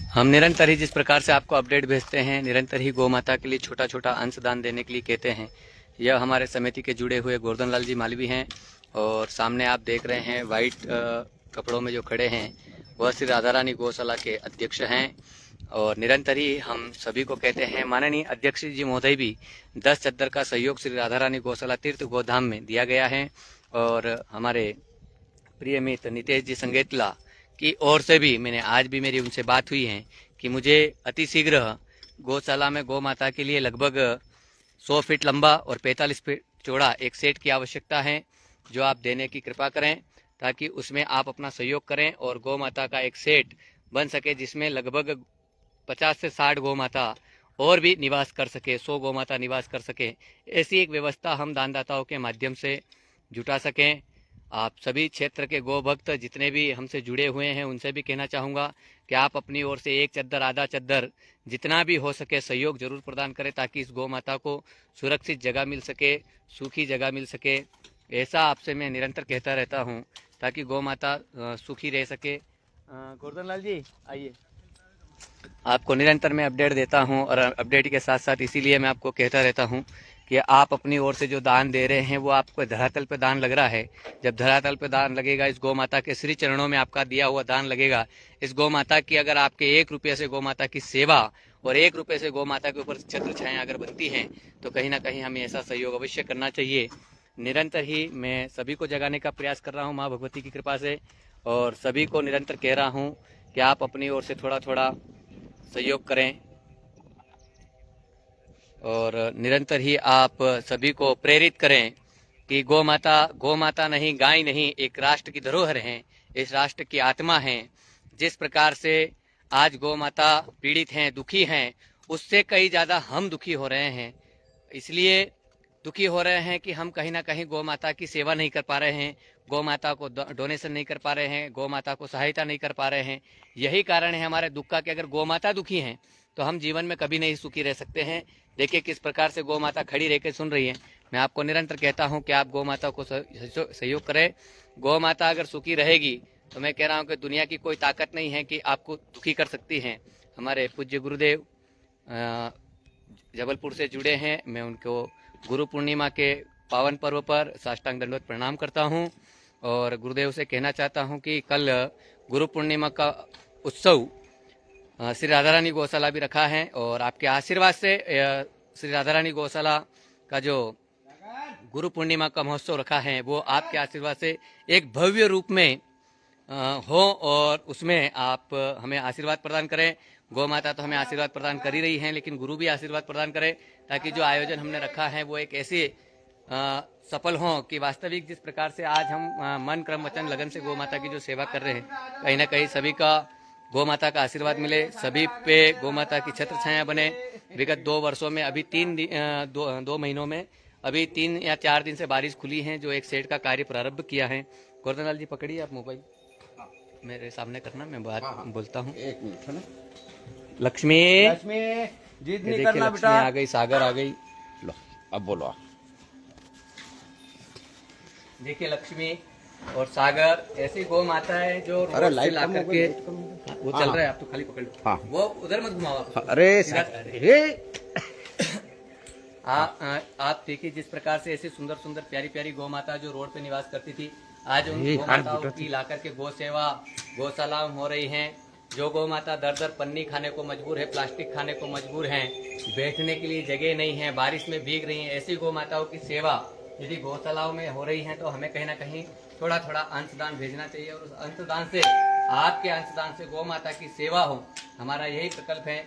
हम निरंतर ही जिस प्रकार से आपको अपडेट भेजते हैं, निरंतर ही गौ माता के लिए छोटा छोटा अंशदान देने के लिए कहते हैं। यह हमारे समिति के जुड़े हुए गोवर्धन लाल जी मालवी हैं और सामने आप देख रहे हैं वाइट कपड़ों में जो खड़े हैं वह श्री राधा रानी गौशाला के अध्यक्ष हैं। और निरंतर ही हम सभी को कहते हैं, माननीय अध्यक्ष जी महोदय भी 10 चद्दर का सहयोग श्री राधा रानी गौशाला तीर्थ गोधाम में दिया गया है। और हमारे प्रिय मित्र नितेश जी संगेतला की ओर से भी मैंने आज भी मेरी उनसे बात हुई है कि मुझे अति शीघ्र गौशाला में गौ माता के लिए लगभग 100 फीट लंबा और 45 फीट चौड़ा एक सेट की आवश्यकता है, जो आप देने की कृपा करें ताकि उसमें आप अपना सहयोग करें और गौ माता का एक सेट बन सके जिसमें लगभग 50 से 60 गौ माता और भी निवास कर सके, 100 गौ माता निवास कर सके। ऐसी एक व्यवस्था हम दानदाताओं के माध्यम से जुटा सकें। आप सभी क्षेत्र के गौ भक्त जितने भी हमसे जुड़े हुए हैं उनसे भी कहना चाहूँगा कि आप अपनी ओर से एक चद्दर आधा चद्दर जितना भी हो सके सहयोग जरूर प्रदान करें ताकि इस गौ माता को सुरक्षित जगह मिल सके, सूखी जगह मिल सके। ऐसा आपसे मैं निरंतर कहता रहता हूँ ताकि गौ माता सुखी रह सके। गोवर्धन लाल जी आइए, आपको निरंतर मैं अपडेट देता हूं और अपडेट के साथ साथ इसीलिए मैं आपको कहता रहता हूं कि आप अपनी ओर से जो दान दे रहे हैं वो आपको धरातल पे दान लग रहा है। जब धरातल पे दान लगेगा, इस गौ माता के श्री चरणों में आपका दिया हुआ दान लगेगा, इस गौ माता की अगर आपके 1 रुपये से गौ माता की सेवा और 1 रुपये से गौ माता के ऊपर छत्र छाया अगर बनती हैं तो कहीं ना कहीं हमें ऐसा सहयोग अवश्य करना चाहिए। निरंतर ही मैं सभी को जगाने का प्रयास कर रहा हूँ माँ भगवती की कृपा से, और सभी को निरंतर कह रहा हूँ कि आप अपनी ओर से थोड़ा थोड़ा सहयोग करें। और निरंतर ही आप सभी को प्रेरित करें कि गौ माता नहीं, गाय नहीं, एक राष्ट्र की धरोहर है, इस राष्ट्र की आत्मा है। जिस प्रकार से आज गौ माता पीड़ित हैं, दुखी हैं, उससे कई ज़्यादा हम दुखी हो रहे हैं। इसलिए दुखी हो रहे हैं कि हम कहीं ना कहीं गौ माता की सेवा नहीं कर पा रहे हैं, गौ माता को डोनेशन नहीं कर पा रहे हैं, गौ माता को सहायता नहीं कर पा रहे हैं। यही कारण है हमारे दुख का कि अगर गौ माता दुखी हैं तो हम जीवन में कभी नहीं सुखी रह सकते हैं। देखिए किस प्रकार से गौ माता खड़ी रह के सुन रही है। मैं आपको निरंतर कहता हूँ कि आप गौ माता को सहयोग करें। गौ माता अगर सुखी रहेगी तो मैं कह रहा हूँ कि दुनिया की कोई ताकत नहीं है कि आपको दुखी कर सकती है। हमारे पूज्य गुरुदेव जबलपुर से जुड़े हैं, मैं उनको गुरु पूर्णिमा के पावन पर्व पर साष्टांग दंडवत प्रणाम करता हूं और गुरुदेव से कहना चाहता हूं कि कल गुरु पूर्णिमा का उत्सव श्री राधा रानी गौशाला भी रखा है और आपके आशीर्वाद से श्री राधा रानी गौशाला का जो गुरु पूर्णिमा का महोत्सव रखा है वो आपके आशीर्वाद से एक भव्य रूप में हो और उसमें आप हमें आशीर्वाद प्रदान करें। गौ माता तो हमें आशीर्वाद प्रदान कर ही रही हैं, लेकिन गुरु भी आशीर्वाद प्रदान करें ताकि जो आयोजन हमने रखा है वो एक ऐसे सफल हों कि वास्तविक जिस प्रकार से आज हम मन क्रम वचन लगन से गौ माता की जो सेवा कर रहे हैं, कहीं ना कहीं सभी का गौ माता का आशीर्वाद मिले, सभी पे गौ माता की छत्र छाया बने। विगत 2 वर्षों में अभी 2 महीनों में अभी 3 या 4 दिन से बारिश खुली है जो एक सेट का कार्य प्रारंभ किया है। गोवर्धन लाल जी पकड़िए आप मोबाइल मेरे सामने करना, मैं बात बोलता हूँ। 1 मिनट है ना। लक्ष्मी जिद नहीं करना बेटा। आ गई, सागर आ गई। लो अब बोलो। देखिए लक्ष्मी और सागर ऐसी गौ माता है जो रोड से ला करके वो चल रहा है, आप तो खाली पकड़ लो। हाँ। वो उधर मत घुमाओ। अरे आप देखिए जिस प्रकार से ऐसी सुंदर सुंदर प्यारी प्यारी गौ माता जो रोड पे निवास करती थी, आज उन गौ माताओं की ला करके गौ सेवा गौशाला हो रही है। जो गौ माता दर दर पन्नी खाने को मजबूर है, प्लास्टिक खाने को मजबूर हैं, बैठने के लिए जगह नहीं है, बारिश में भीग रही हैं, ऐसी गौ माताओं की सेवा यदि गौशालाओं में हो रही है तो हमें कहीं ना कहीं थोड़ा थोड़ा अंशदान भेजना चाहिए और उस अंशदान से, आपके अंशदान से गौ माता की सेवा हो। हमारा यही प्रकल्प है।